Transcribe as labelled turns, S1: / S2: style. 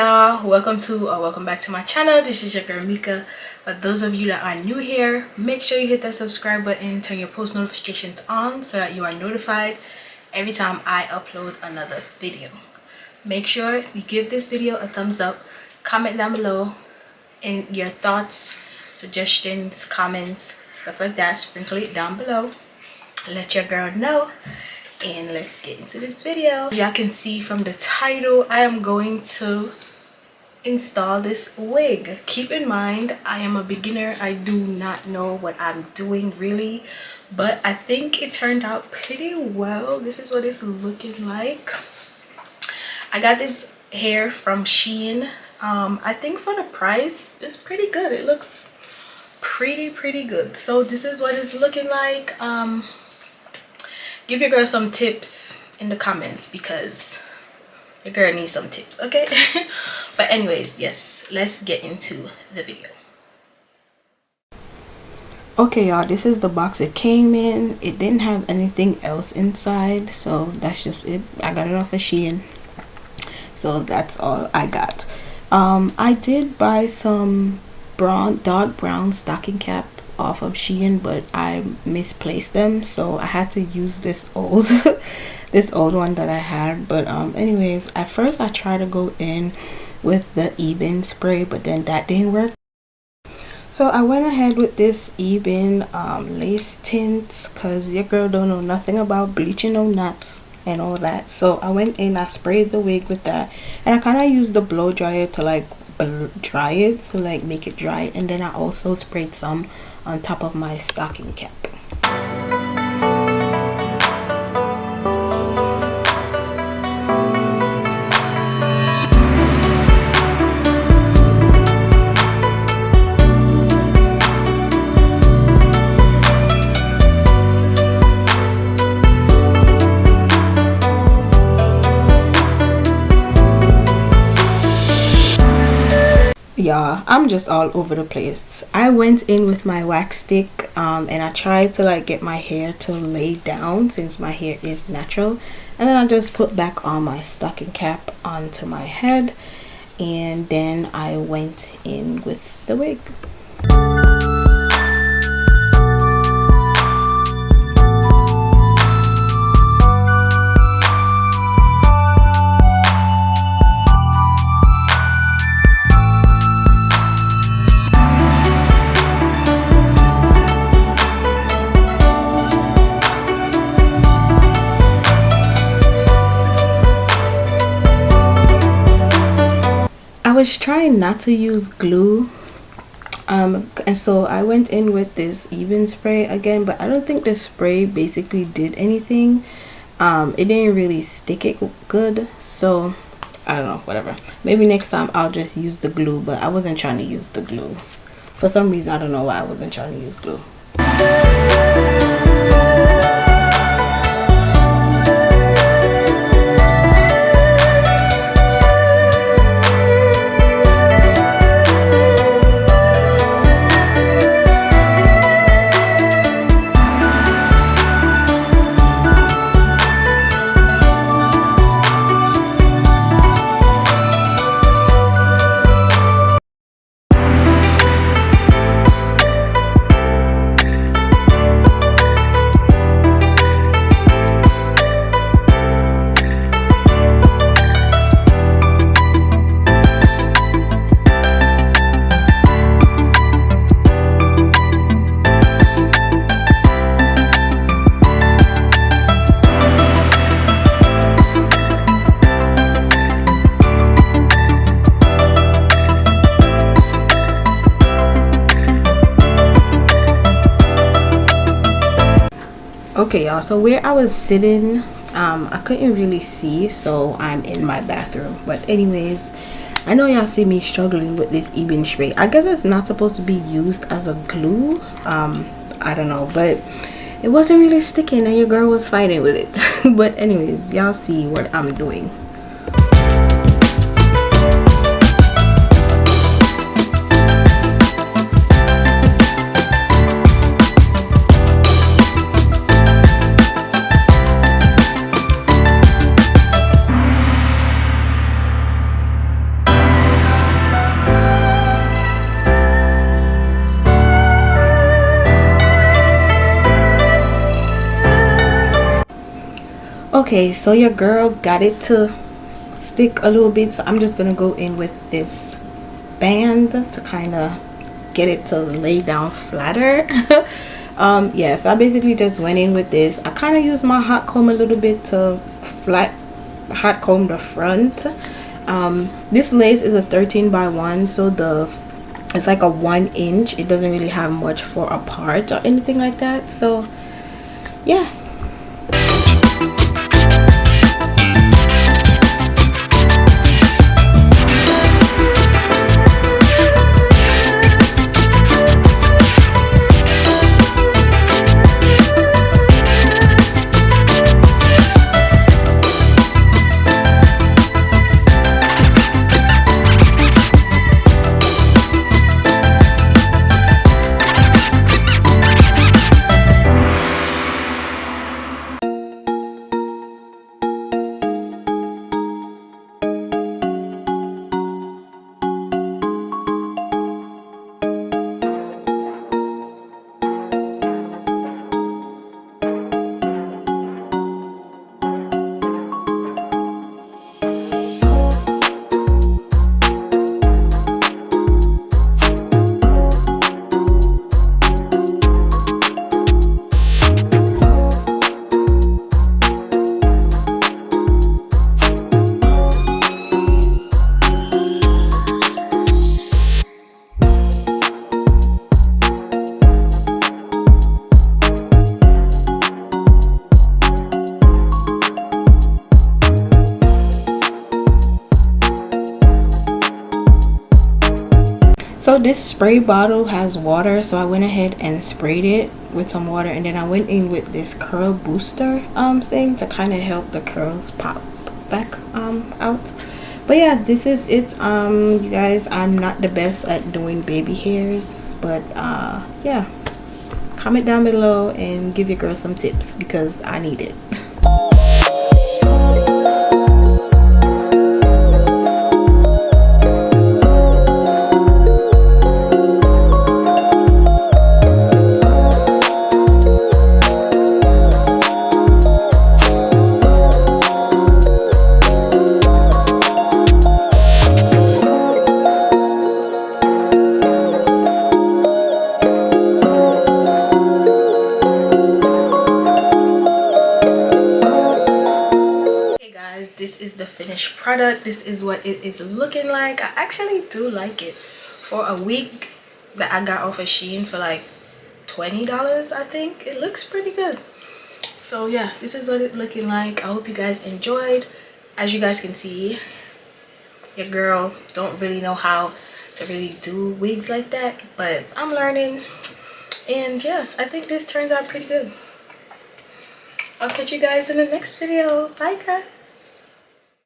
S1: y'all, welcome back to my channel. This is your girl Mika. For those of you that are new here, make sure you hit that subscribe button, turn your post notifications on so that you are notified every time I upload another video. Make sure you give this video a thumbs up, comment down below and your thoughts, suggestions, comments, stuff like that. Sprinkle it down below, let your girl know, and let's get into this video. As y'all can see from the title, I am going to install this wig. Keep in mind, I am a beginner. I do not know what I'm doing really, but I think it turned out pretty well. This is what it's looking like. I got this hair from Shein. I think for the price it's pretty good. It looks pretty good. So this is what it's looking like. Give your girl some tips in the comments because your girl needs some tips, okay? But anyways, yes, let's get into the video. Okay y'all, this is the box it came in. It didn't have anything else inside, so that's just it. I got it off of Shein, so that's all I got. I did buy some dark brown stocking cap off of Shein, but I misplaced them, so I had to use this old this old one that I had. But anyways, at first I tried to go in with the Eben spray, but then that didn't work, so I went ahead with this Eben lace tint because your girl don't know nothing about bleaching no knots and all that. So I went in, I sprayed the wig with that, and I kind of used the blow dryer to like dry it, so like make it dry, and then I also sprayed some on top of my stocking cap. Y'all, I'm just all over the place. I went in with my wax stick and I tried to like get my hair to lay down since my hair is natural, and then I just put back on my stocking cap onto my head, and then I went in with the wig. I was trying not to use glue, and so I went in with this Eben spray again, but I don't think the spray basically did anything. It didn't really stick it good, so I don't know, whatever. Maybe next time I'll just use the glue, but I wasn't trying to use the glue for some reason. I don't know why I wasn't trying to use glue. Okay y'all, so where I was sitting, I couldn't really see, so I'm in my bathroom. But anyways, I know y'all see me struggling with this Eben spray. I guess it's not supposed to be used as a glue. I don't know, but it wasn't really sticking and your girl was fighting with it. But anyways, y'all see what I'm doing. Okay, so your girl got it to stick a little bit, so I'm just gonna go in with this band to kind of get it to lay down flatter. Yeah, so I basically just went in with this. I kind of used my hot comb a little bit to hot comb the front. This lace is a 13 by 1, so it's like a 1 inch. It doesn't really have much for a part or anything like that, so yeah. So this spray bottle has water, so I went ahead and sprayed it with some water, and then I went in with this curl booster thing to kind of help the curls pop back out. But yeah, this is it. You guys, I'm not the best at doing baby hairs, but yeah, comment down below and give your girl some tips because I need it. This is the finished product. This is what it is looking like. I actually do like it. For a wig that I got off of Shein for like $20, I think it looks pretty good. So yeah, this is what it's looking like. I hope you guys enjoyed. As you guys can see, your girl don't really know how to really do wigs like that, but I'm learning, and yeah, I think this turns out pretty good. I'll catch you guys in the next video. Bye guys.